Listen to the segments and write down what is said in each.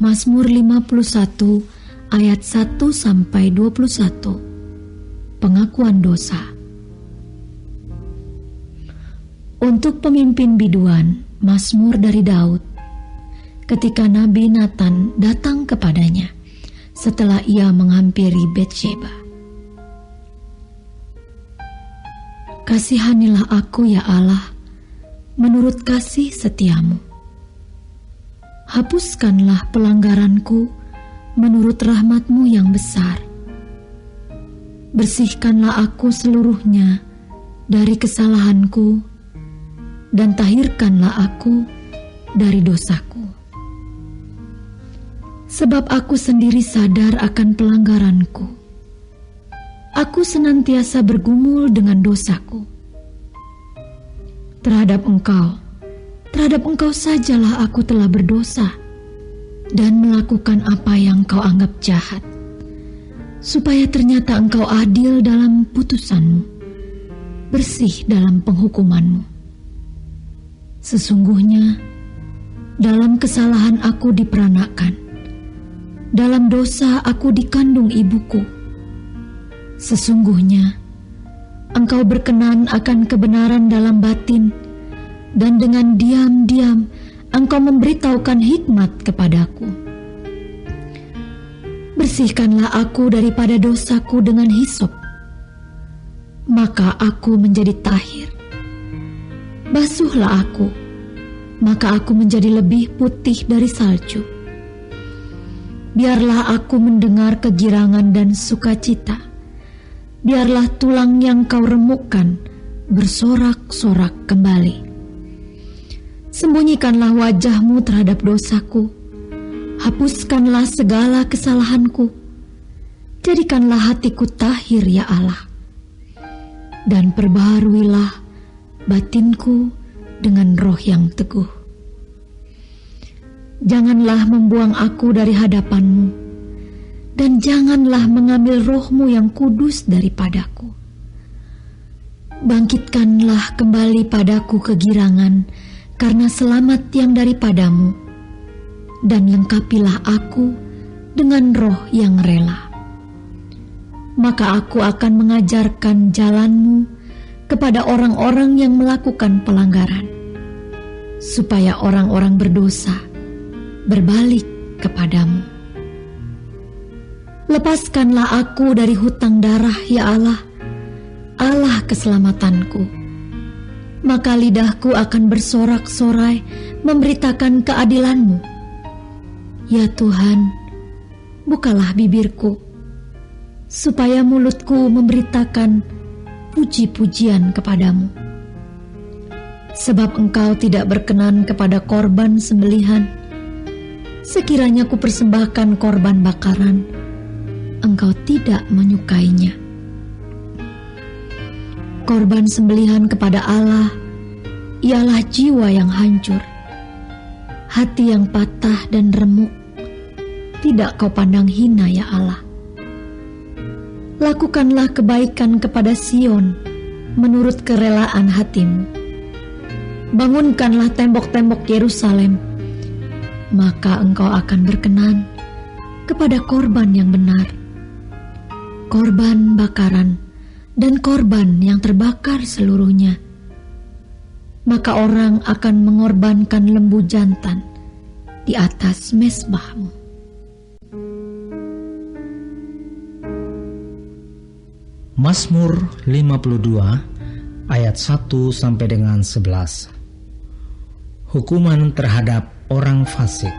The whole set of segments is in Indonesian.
Mazmur 51 ayat 1-21. Pengakuan dosa. Untuk pemimpin biduan, Mazmur dari Daud. Ketika Nabi Nathan datang kepadanya setelah ia menghampiri Betsheba. Kasihanilah aku ya Allah, menurut kasih setiamu. Hapuskanlah pelanggaranku menurut rahmat-Mu yang besar. Bersihkanlah aku seluruhnya dari kesalahanku, dan tahirkanlah aku dari dosaku. Sebab aku sendiri sadar akan pelanggaranku. Aku senantiasa bergumul dengan dosaku. Terhadap Engkau sajalah aku telah berdosa dan melakukan apa yang Kau anggap jahat, supaya ternyata Engkau adil dalam putusan-Mu, bersih dalam penghukuman-Mu. Sesungguhnya dalam kesalahan aku diperanakkan, dalam dosa aku dikandung ibuku. Sesungguhnya Engkau berkenan akan kebenaran dalam batin, dan dengan diam-diam Engkau memberitahukan hikmat kepadaku. Bersihkanlah aku daripada dosaku dengan hisop, maka aku menjadi tahir. Basuhlah aku, maka aku menjadi lebih putih dari salju. Biarlah aku mendengar kegirangan dan sukacita. Biarlah tulang yang Kau remukkan bersorak-sorak kembali. Sembunyikanlah wajah-Mu terhadap dosaku. Hapuskanlah segala kesalahanku. Jadikanlah hatiku tahir ya Allah. Dan perbaharuilah batinku dengan roh yang teguh. Janganlah membuang aku dari hadapan-Mu, dan janganlah mengambil roh-Mu yang kudus daripadaku. Bangkitkanlah kembali padaku kegirangan karena selamat yang daripada-Mu, dan lengkapilah aku dengan roh yang rela. Maka aku akan mengajarkan jalan-Mu kepada orang-orang yang melakukan pelanggaran, supaya orang-orang berdosa berbalik kepadamu. Lepaskanlah aku dari hutang darah ya Allah, Allah keselamatanku. Maka lidahku akan bersorak-sorai memberitakan keadilan-Mu. Ya Tuhan, bukalah bibirku, supaya mulutku memberitakan puji-pujian kepadamu. Sebab Engkau tidak berkenan kepada korban sembelihan. Sekiranya ku persembahkan korban bakaran, Engkau tidak menyukainya. Korban sembelihan kepada Allah ialah jiwa yang hancur, hati yang patah dan remuk. Tidak Kau pandang hina ya Allah. Lakukanlah kebaikan kepada Sion menurut kerelaan hati-Mu. Bangunkanlah tembok-tembok Yerusalem, maka Engkau akan berkenan kepada korban yang benar, korban bakaran dan korban yang terbakar seluruhnya. Maka orang akan mengorbankan lembu jantan di atas mezbah-Mu. Mazmur 52 ayat 1 sampai dengan 11. Hukuman terhadap orang fasik.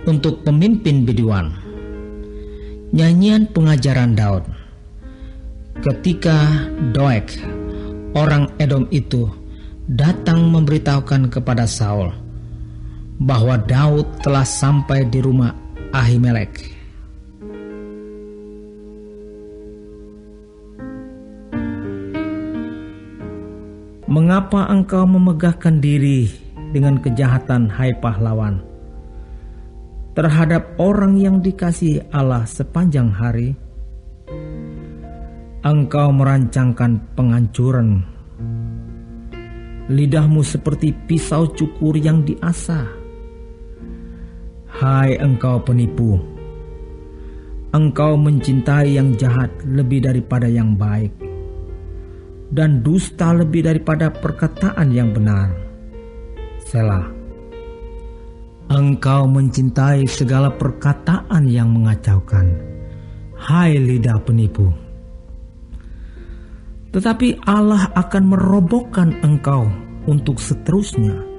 Untuk pemimpin biduan. Nyanyian pengajaran Daud. Ketika Doeg, orang Edom itu, datang memberitahukan kepada Saul bahwa Daud telah sampai di rumah Ahimelek. Mengapa engkau memegahkan diri dengan kejahatan, hai pahlawan, terhadap orang yang dikasihi Allah sepanjang hari? Engkau merancangkan penghancuran. Lidahmu seperti pisau cukur yang diasah. Hai engkau penipu, engkau mencintai yang jahat lebih daripada yang baik, dan dusta lebih daripada perkataan yang benar. Selah. Engkau mencintai segala perkataan yang mengacaukan, hai lidah penipu. Tetapi Allah akan merobohkan engkau untuk seterusnya.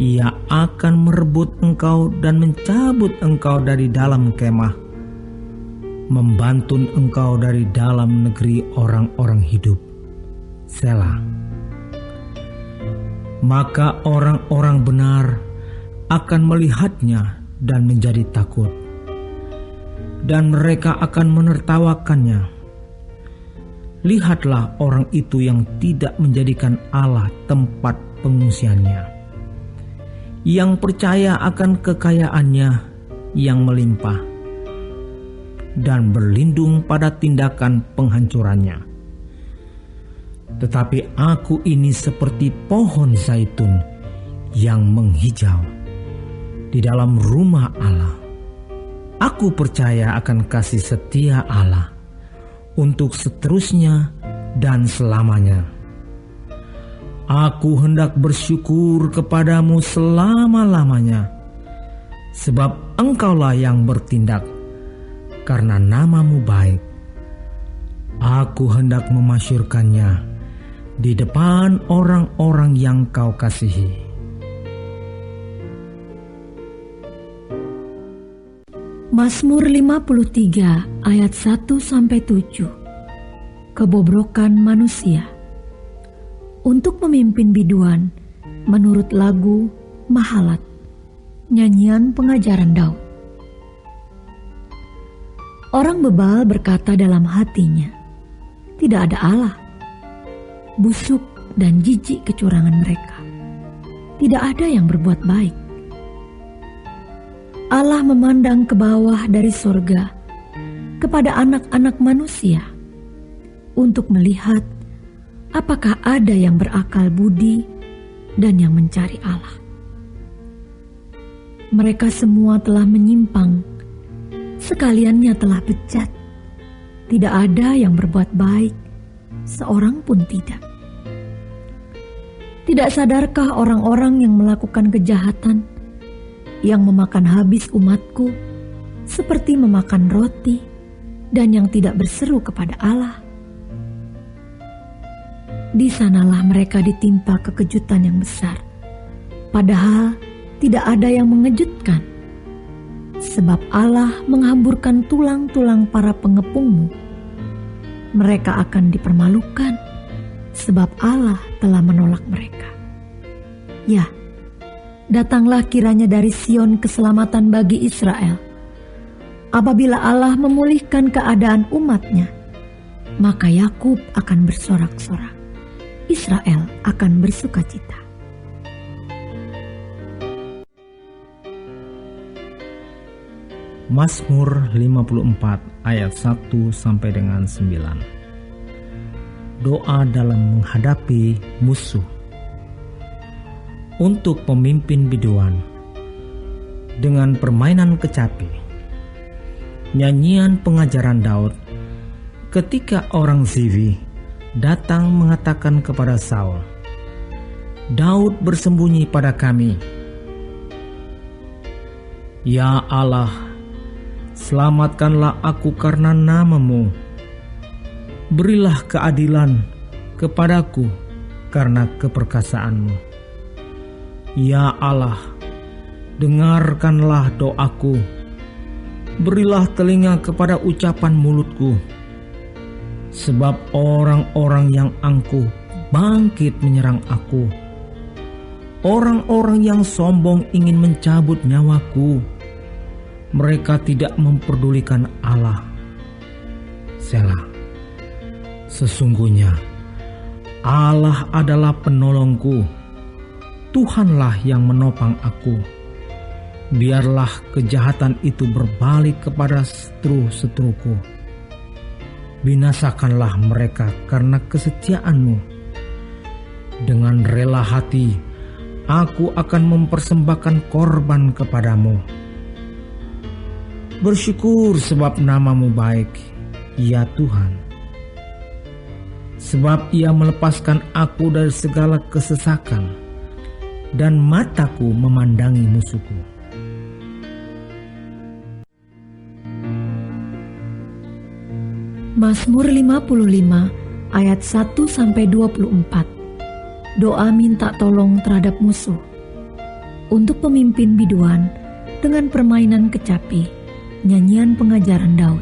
Ia akan merebut engkau dan mencabut engkau dari dalam kemah, membantun engkau dari dalam negeri orang-orang hidup. Selah. Maka orang-orang benar akan melihatnya dan menjadi takut, dan mereka akan menertawakannya. Lihatlah orang itu yang tidak menjadikan Allah tempat pengungsiannya, yang percaya akan kekayaannya yang melimpah, dan berlindung pada tindakan penghancurannya. Tetapi aku ini seperti pohon zaitun yang menghijau di dalam rumah Allah. Aku percaya akan kasih setia Allah untuk seterusnya dan selamanya. Aku hendak bersyukur kepadamu selama-lamanya, sebab engkaulah yang bertindak karena namamu baik. Aku hendak memasyurkannya di depan orang-orang yang kau kasihi. Mazmur 53 ayat 1-7. Kebobrokan manusia. Untuk memimpin biduan menurut lagu Mahalat, nyanyian pengajaran Daud. Orang bebal berkata dalam hatinya, tidak ada Allah. Busuk dan jijik kecurangan mereka. Tidak ada yang berbuat baik. Allah memandang ke bawah dari sorga kepada anak-anak manusia untuk melihat apakah ada yang berakal budi dan yang mencari Allah. Mereka semua telah menyimpang, sekaliannya telah bejat. Tidak ada yang berbuat baik, seorang pun tidak. Tidak sadarkah orang-orang yang melakukan kejahatan, yang memakan habis umatku seperti memakan roti, dan yang tidak berseru kepada Allah? Di sanalah mereka ditimpa kekejutan yang besar, padahal tidak ada yang mengejutkan. Sebab Allah menghamburkan tulang-tulang para pengepungmu. Mereka akan dipermalukan, sebab Allah telah menolak mereka. Ya, datanglah kiranya dari Sion keselamatan bagi Israel. Apabila Allah memulihkan keadaan umatnya, maka Yakub akan bersorak-sorak, Israel akan bersukacita. Mazmur 54 ayat 1-9. Doa dalam menghadapi musuh. Untuk pemimpin biduan dengan permainan kecapi. Nyanyian pengajaran Daud ketika orang Zivi datang mengatakan kepada Saul, Daud bersembunyi pada kami. Ya Allah, selamatkanlah aku karena namamu. Berilah keadilan kepadaku karena keperkasaanmu. Ya Allah, dengarkanlah doaku. Berilah telinga kepada ucapan mulutku. Sebab orang-orang yang angkuh bangkit menyerang aku. Orang-orang yang sombong ingin mencabut nyawaku. Mereka tidak memperdulikan Allah. Selah. Sesungguhnya Allah adalah penolongku. Tuhanlah yang menopang aku. Biarlah kejahatan itu berbalik kepada setru-setruku. Binasakanlah mereka karena kesetiaan-Mu. Dengan rela hati, aku akan mempersembahkan korban kepadamu. Bersyukur sebab nama-Mu baik, ya Tuhan. Sebab Ia melepaskan aku dari segala kesesakan, dan mataku memandangi musuhku. Mazmur 55 ayat 1-24. Doa minta tolong terhadap musuh. Untuk pemimpin biduan dengan permainan kecapi, nyanyian pengajaran Daud.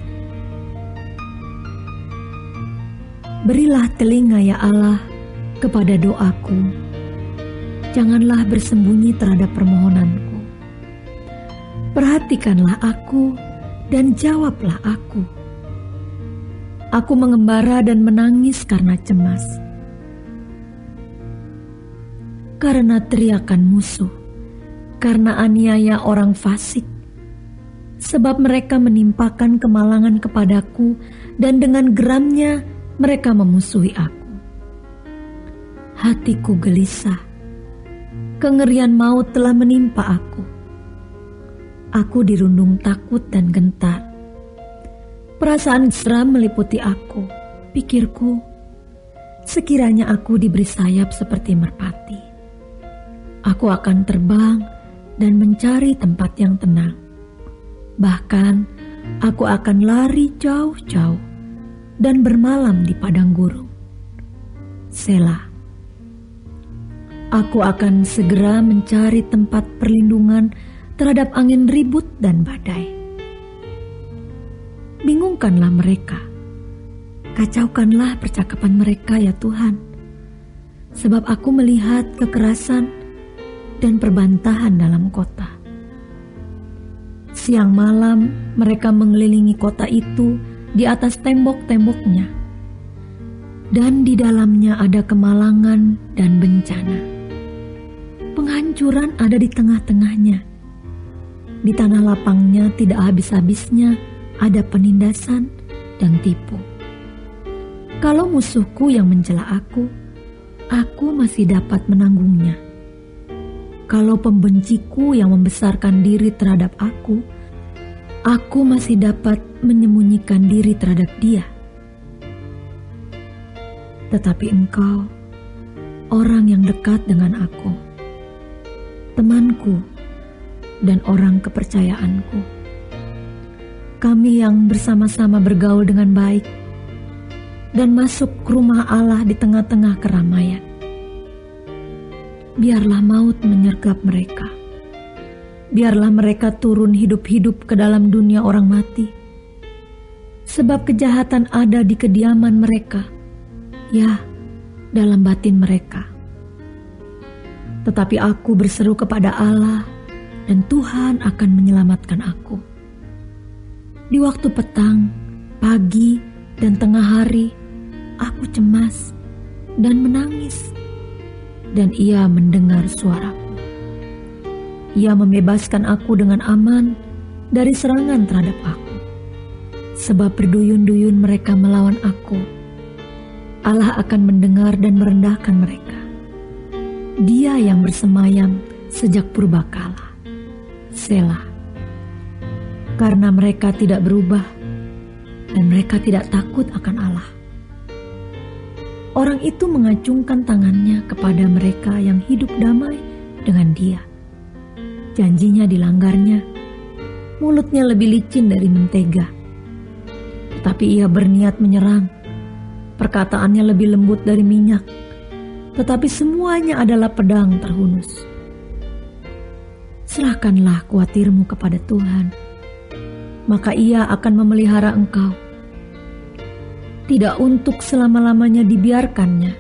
Berilah telinga ya Allah kepada doaku. Janganlah bersembunyi terhadap permohonanku. Perhatikanlah aku dan jawablah aku. Aku mengembara dan menangis karena cemas, karena teriakan musuh, karena aniaya orang fasik, sebab mereka menimpakan kemalangan kepadaku, dan dengan geramnya mereka memusuhi aku. Hatiku gelisah, kengerian maut telah menimpa aku. Aku dirundung takut dan gentar. Perasaan seram meliputi aku. Pikirku, sekiranya aku diberi sayap seperti merpati, aku akan terbang dan mencari tempat yang tenang. Bahkan, aku akan lari jauh-jauh dan bermalam di padang gurun. Selah. Aku akan segera mencari tempat perlindungan terhadap angin ribut dan badai. Bingungkanlah mereka, kacaukanlah percakapan mereka ya Tuhan, sebab aku melihat kekerasan dan perbantahan dalam kota. Siang malam mereka mengelilingi kota itu di atas tembok-temboknya, dan di dalamnya ada kemalangan dan bencana. Penghancuran ada di tengah-tengahnya. Di tanah lapangnya tidak habis-habisnya ada penindasan dan tipu. Kalau musuhku yang mencela aku masih dapat menanggungnya. Kalau pembenciku yang membesarkan diri terhadap aku masih dapat menyembunyikan diri terhadap dia. Tetapi Engkau, orang yang dekat dengan aku, temanku dan orang kepercayaanku, kami yang bersama-sama bergaul dengan baik dan masuk ke rumah Allah di tengah-tengah keramaian. Biarlah maut menyergap mereka. Biarlah mereka turun hidup-hidup ke dalam dunia orang mati. Sebab kejahatan ada di kediaman mereka, ya, dalam batin mereka. Tetapi aku berseru kepada Allah, dan Tuhan akan menyelamatkan aku. Di waktu petang, pagi, dan tengah hari, aku cemas dan menangis, dan Ia mendengar suaraku. Ia membebaskan aku dengan aman dari serangan terhadap aku. Sebab berduyun-duyun mereka melawan aku, Allah akan mendengar dan merendahkan mereka. Dia yang bersemayam sejak purbakala. Selah. Karena mereka tidak berubah dan mereka tidak takut akan Allah. Orang itu mengacungkan tangannya kepada mereka yang hidup damai dengan Dia. Janjinya dilanggarnya, mulutnya lebih licin dari mentega. Tetapi ia berniat menyerang, perkataannya lebih lembut dari minyak, tetapi semuanya adalah pedang terhunus. Serahkanlah khawatirmu kepada Tuhan, maka Ia akan memelihara engkau. Tidak untuk selama-lamanya dibiarkannya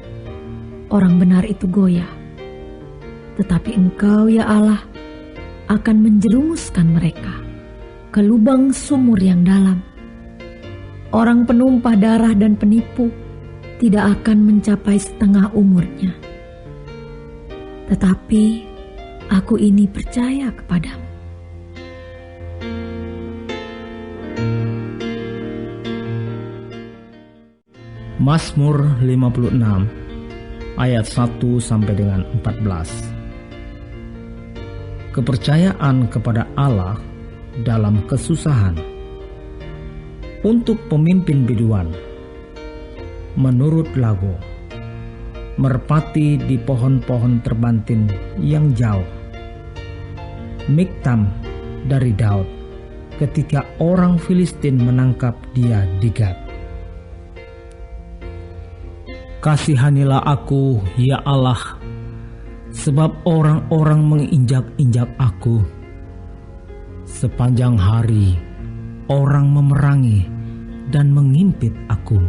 orang benar itu goyah, tetapi Engkau ya Allah akan menjerumuskan mereka ke lubang sumur yang dalam. Orang penumpah darah dan penipu tidak akan mencapai setengah umurnya. Tetapi aku ini percaya kepadamu. Mazmur 56 ayat 1 sampai dengan 14. Kepercayaan kepada Allah dalam kesusahan. Untuk pemimpin biduan, menurut lagu, merpati di pohon-pohon terbantin yang jauh. Miktam dari Daud ketika orang Filistin menangkap dia di Gat. Kasihanilah aku, ya Allah, sebab orang-orang menginjak-injak aku. Sepanjang hari orang memerangi dan mengimpit aku.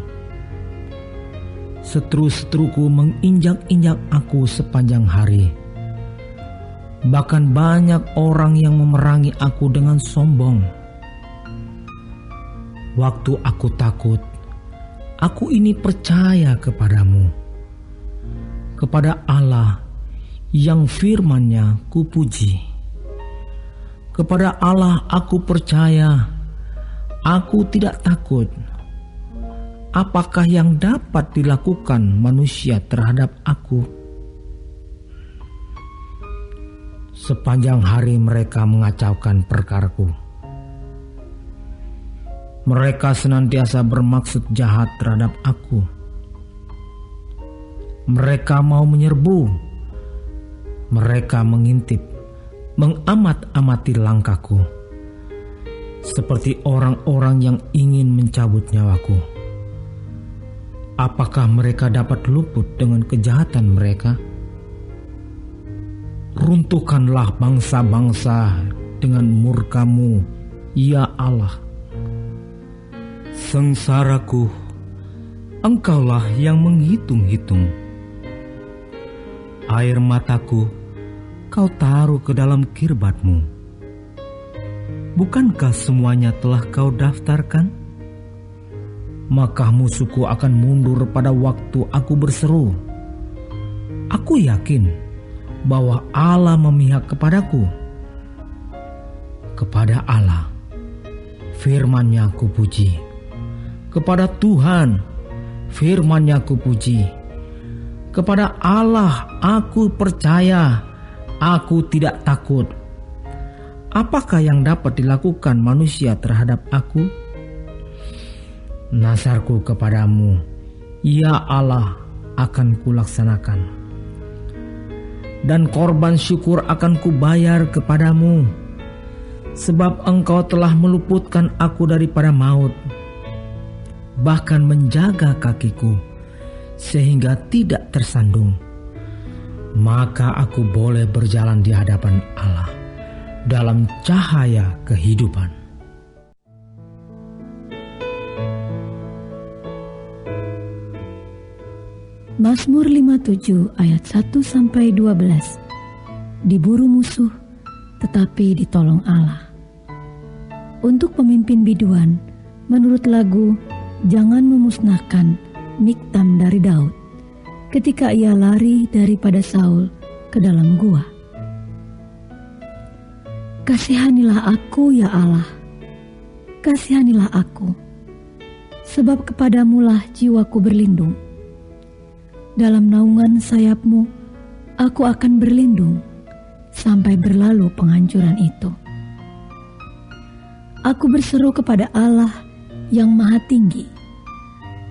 Seteru-seteruku menginjak-injak aku sepanjang hari. Bahkan banyak orang yang memerangi aku dengan sombong. Waktu aku takut, aku ini percaya kepadamu, kepada Allah yang firman-Nya kupuji. Kepada Allah aku percaya, aku tidak takut. Apakah yang dapat dilakukan manusia terhadap aku? Sepanjang hari mereka mengacaukan perkaraku. Mereka senantiasa bermaksud jahat terhadap aku. Mereka mau menyerbu. Mereka mengintip, mengamat-amati langkahku, seperti orang-orang yang ingin mencabut nyawaku. Apakah mereka dapat luput dengan kejahatan mereka? Runtuhkanlah bangsa-bangsa dengan murka-Mu, ya Allah. Sengsaraku, Engkaulah yang menghitung-hitung. Air mataku Kau taruh ke dalam kirbat-Mu. Bukankah semuanya telah Kau daftarkan? Maka musuhku akan mundur pada waktu aku berseru. Aku yakin bahwa Allah memihak kepadaku. Kepada Allah, firman-Nya kupuji. Kepada Tuhan, firman-Nya kupuji. Kepada Allah aku percaya, aku tidak takut. Apakah yang dapat dilakukan manusia terhadap aku? Nazarku kepadamu, ya Allah, akan kulaksanakan. Dan korban syukur akan kubayar kepadamu, sebab Engkau telah meluputkan aku daripada maut, bahkan menjaga kakiku sehingga tidak tersandung. Maka aku boleh berjalan di hadapan Allah dalam cahaya kehidupan. Mazmur 57 ayat 1-12. Diburu musuh tetapi ditolong Allah. Untuk pemimpin biduan, menurut lagu Jangan Memusnahkan Miktam dari Daud, ketika ia lari daripada Saul ke dalam gua. Kasihanilah aku, ya Allah, kasihanilah aku, sebab kepadamulah jiwaku berlindung. Dalam naungan sayap-Mu, aku akan berlindung sampai berlalu penghancuran itu. Aku berseru kepada Allah yang Maha Tinggi,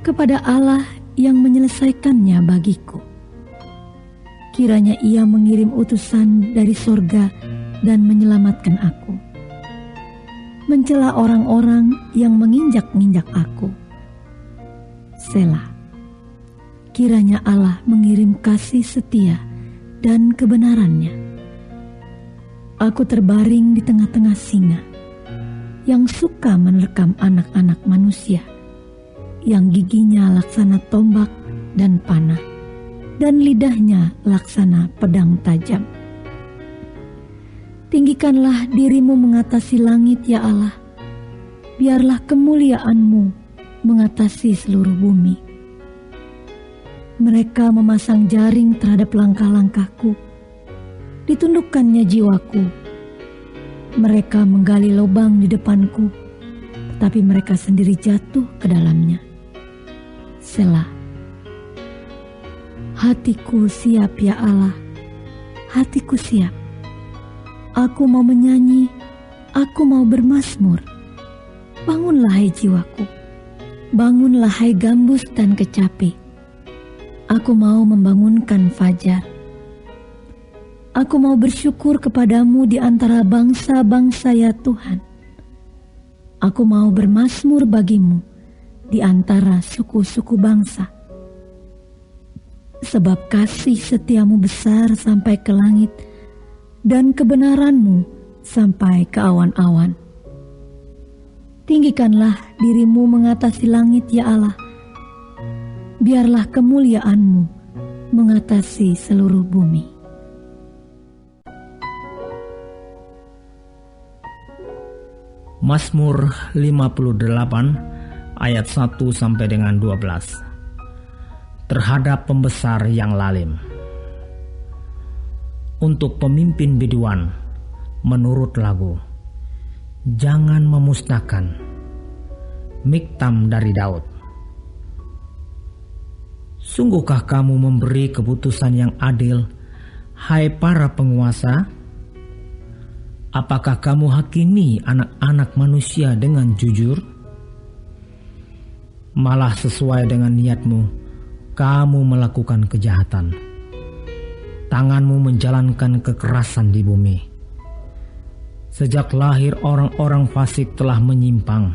kepada Allah yang menyelesaikannya bagiku. Kiranya Ia mengirim utusan dari sorga dan menyelamatkan aku, mencela orang-orang yang menginjak-injak aku. Selah. Kiranya Allah mengirim kasih setia dan kebenaran-Nya. Aku terbaring di tengah-tengah singa yang suka menerkam anak-anak manusia, yang giginya laksana tombak dan panah, dan lidahnya laksana pedang tajam. Tinggikanlah dirimu mengatasi langit, ya Allah. Biarlah kemuliaan-Mu mengatasi seluruh bumi. Mereka memasang jaring terhadap langkah-langkahku. Ditundukkannya jiwaku. Mereka menggali lubang di depanku, tetapi mereka sendiri jatuh ke dalamnya. Selah. Hatiku siap, ya Allah. Hatiku siap. Aku mau menyanyi, aku mau bermazmur. Bangunlah hai jiwaku, bangunlah hai gambus dan kecapi. Aku mau membangunkan fajar. Aku mau bersyukur kepadamu di antara bangsa-bangsa ya Tuhan. Aku mau bermazmur bagimu di antara suku-suku bangsa. Sebab kasih setiamu besar sampai ke langit, dan kebenaranmu sampai ke awan-awan. Tinggikanlah dirimu mengatasi langit ya Allah. Biarlah kemuliaanmu mengatasi seluruh bumi. Mazmur 58 ayat 1 sampai dengan 12. Terhadap pembesar yang lalim. Untuk pemimpin biduan menurut lagu, jangan memusnahkan. Miktam dari Daud. Sungguhkah kamu memberi keputusan yang adil, hai para penguasa? Apakah kamu hakimi anak-anak manusia dengan jujur? Malah sesuai dengan niatmu, kamu melakukan kejahatan. Tanganmu menjalankan kekerasan di bumi. Sejak lahir orang-orang fasik telah menyimpang.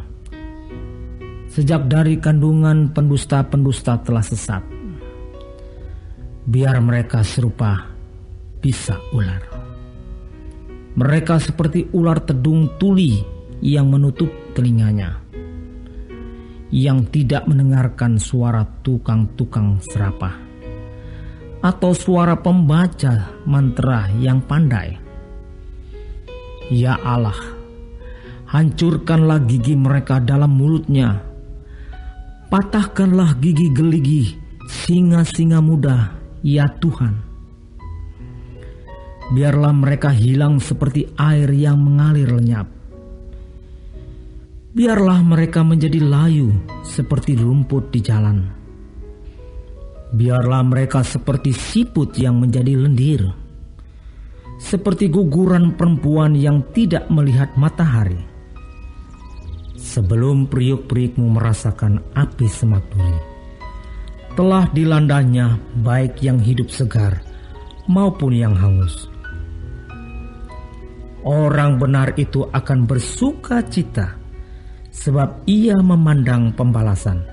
Sejak dari kandungan pendusta-pendusta telah sesat. Biar mereka serupa bisa ular. Mereka seperti ular tedung tuli yang menutup telinganya, yang tidak mendengarkan suara tukang-tukang serapah atau suara pembaca mantra yang pandai. Ya Allah, hancurkanlah gigi mereka dalam mulutnya. Patahkanlah gigi geligi singa-singa muda, ya Tuhan. Biarlah mereka hilang seperti air yang mengalir lenyap. Biarlah mereka menjadi layu seperti rumput di jalan. Biarlah mereka seperti siput yang menjadi lendir, seperti guguran perempuan yang tidak melihat matahari. Sebelum periuk-periukmu merasakan api semak duri, telah dilandanya baik yang hidup segar maupun yang hangus. Orang benar itu akan bersuka cita, sebab ia memandang pembalasan.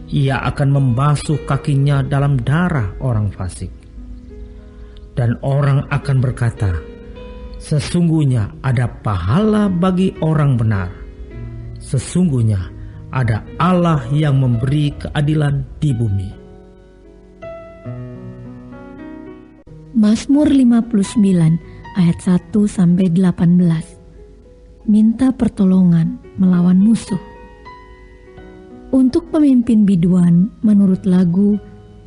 Ia akan membasuh kakinya dalam darah orang fasik. Dan orang akan berkata, sesungguhnya ada pahala bagi orang benar. Sesungguhnya ada Allah yang memberi keadilan di bumi. Mazmur 59 ayat 1 sampai 18. Minta pertolongan melawan musuh. Untuk pemimpin biduan menurut lagu,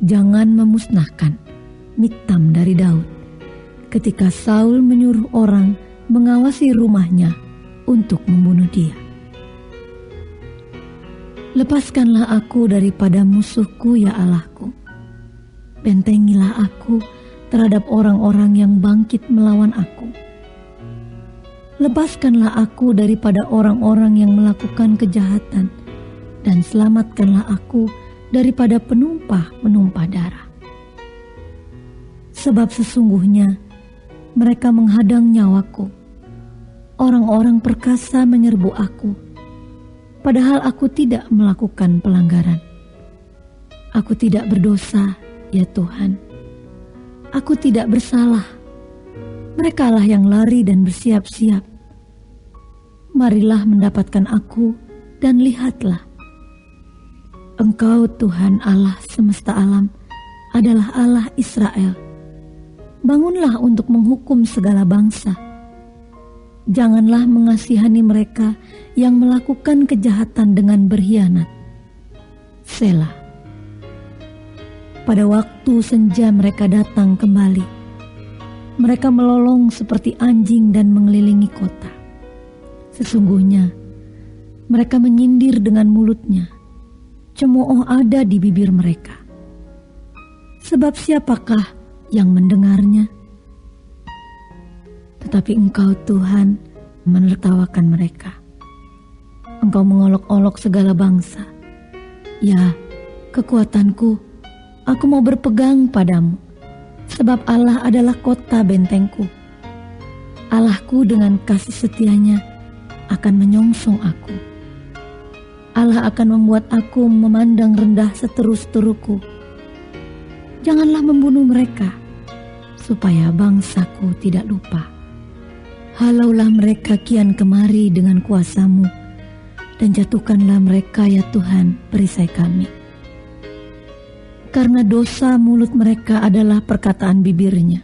jangan memusnahkan. Miktam dari Daud. Ketika Saul menyuruh orang mengawasi rumahnya untuk membunuh dia. Lepaskanlah aku daripada musuhku ya Allahku. Bentengilah aku terhadap orang-orang yang bangkit melawan aku. Lepaskanlah aku daripada orang-orang yang melakukan kejahatan, dan selamatkanlah aku daripada penumpah-penumpah darah. Sebab sesungguhnya mereka menghadang nyawaku. Orang-orang perkasa menyerbu aku, padahal aku tidak melakukan pelanggaran. Aku tidak berdosa, ya Tuhan. Aku tidak bersalah. Merekalah yang lari dan bersiap-siap. Marilah mendapatkan aku dan lihatlah. Engkau Tuhan Allah semesta alam adalah Allah Israel. Bangunlah untuk menghukum segala bangsa. Janganlah mengasihani mereka yang melakukan kejahatan dengan berkhianat. Selah. Pada waktu senja mereka datang kembali. Mereka melolong seperti anjing dan mengelilingi kota. Sesungguhnya mereka menyindir dengan mulutnya. Cemooh ada di bibir mereka. Sebab siapakah yang mendengarnya? Tetapi Engkau Tuhan menertawakan mereka. Engkau mengolok-olok segala bangsa. Ya, kekuatanku, aku mau berpegang padamu, sebab Allah adalah kota bentengku. Allahku dengan kasih setianya akan menyongsong aku. Allah akan membuat aku memandang rendah seterus-teruku. Janganlah membunuh mereka, supaya bangsaku tidak lupa. Halaulah mereka kian kemari dengan kuasa-Mu, dan jatuhkanlah mereka ya Tuhan perisai kami. Karena dosa mulut mereka adalah perkataan bibirnya.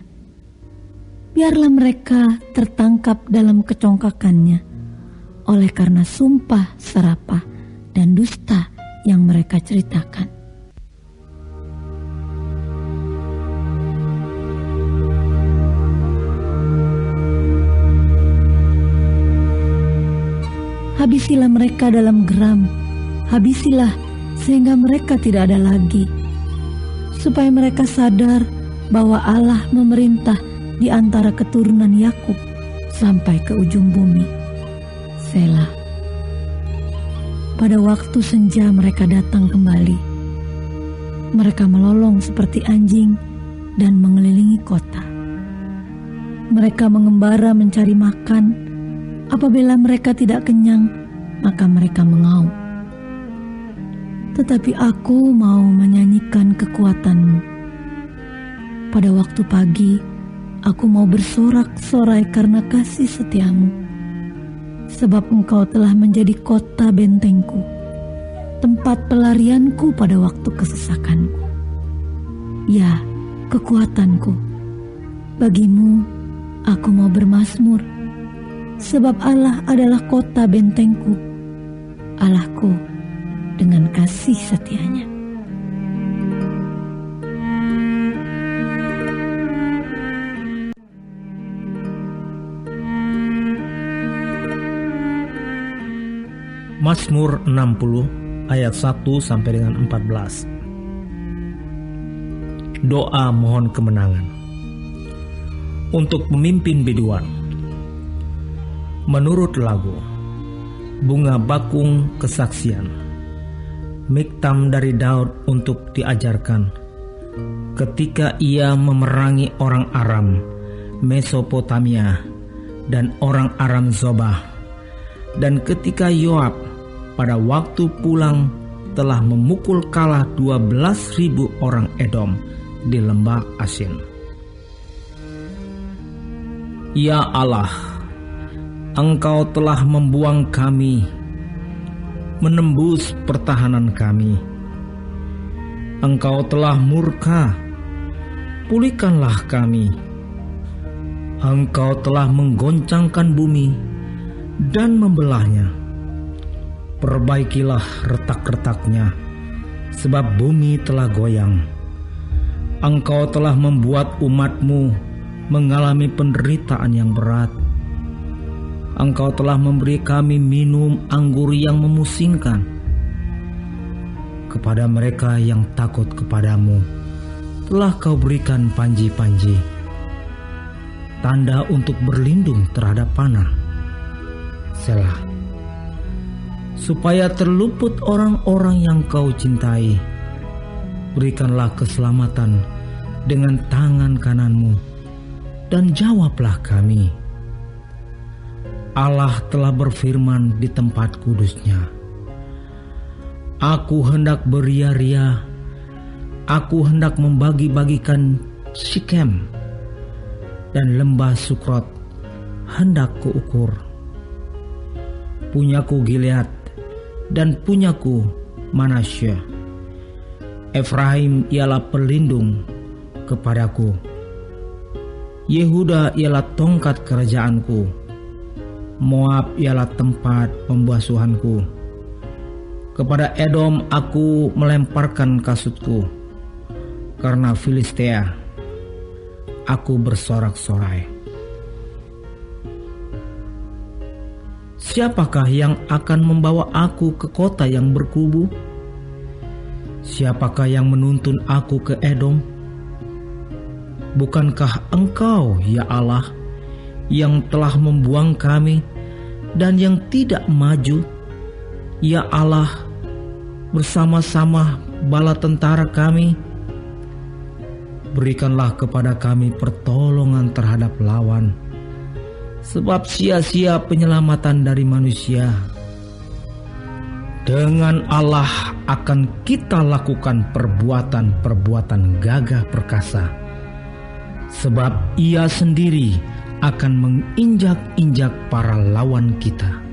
Biarlah mereka tertangkap dalam kecongkakannya, oleh karena sumpah serapah dan dusta yang mereka ceritakan. Habisilah mereka dalam geram, habisilah sehingga mereka tidak ada lagi, supaya mereka sadar bahwa Allah memerintah di antara keturunan Yakub sampai ke ujung bumi. Selah. Pada waktu senja mereka datang kembali. Mereka melolong seperti anjing dan mengelilingi kota. Mereka mengembara mencari makan. Apabila mereka tidak kenyang, maka mereka mengaum. Tetapi aku mau menyanyikan kekuatan-Mu. Pada waktu pagi, aku mau bersorak-sorai karena kasih setia-Mu. Sebab Engkau telah menjadi kota bentengku, tempat pelarianku pada waktu kesesakanku. Ya, kekuatanku, bagimu aku mau bermazmur, sebab Allah adalah kota bentengku, Allahku dengan kasih setianya. Mazmur 60 ayat 1 sampai dengan 14. Doa mohon kemenangan. Untuk pemimpin biduan. Menurut lagu Bunga Bakung Kesaksian, Miktam dari Daud untuk diajarkan ketika ia memerangi orang Aram Mesopotamia dan orang Aram Zobah, dan ketika Yoab pada waktu pulang telah memukul kalah 12.000 orang Edom di lembah Asin. Ya Allah, Engkau telah membuang kami, menembus pertahanan kami. Engkau telah murka, pulihkanlah kami. Engkau telah menggoncangkan bumi dan membelahnya. Perbaikilah retak-retaknya, sebab bumi telah goyang. Engkau telah membuat umat-Mu mengalami penderitaan yang berat. Engkau telah memberi kami minum anggur yang memusingkan. Kepada mereka yang takut kepadamu, telah Kau berikan panji-panji, tanda untuk berlindung terhadap panah. Selah. Supaya terluput orang-orang yang Kau cintai, berikanlah keselamatan dengan tangan kanan-Mu, dan jawablah kami. Allah telah berfirman di tempat kudus-Nya, Aku hendak beria-ria, aku hendak membagi-bagikan Sikem, dan lembah Sukrot hendak kuukur. Punyaku Gilead dan punyaku Manasye. Efraim ialah pelindung kepadaku. Yehuda ialah tongkat kerajaanku. Moab ialah tempat pembasuhanku. Kepada Edom aku melemparkan kasutku. Karena Filistea aku bersorak-sorai. Siapakah yang akan membawa aku ke kota yang berkubu? Siapakah yang menuntun aku ke Edom? Bukankah Engkau, ya Allah, yang telah membuang kami dan yang tidak maju. Ya Allah, bersama-sama bala tentara kami, berikanlah kepada kami pertolongan terhadap lawan, sebab sia-sia penyelamatan dari manusia. Dengan Allah akan kita lakukan perbuatan-perbuatan gagah perkasa, sebab Ia sendiri akan menginjak-injak para lawan kita.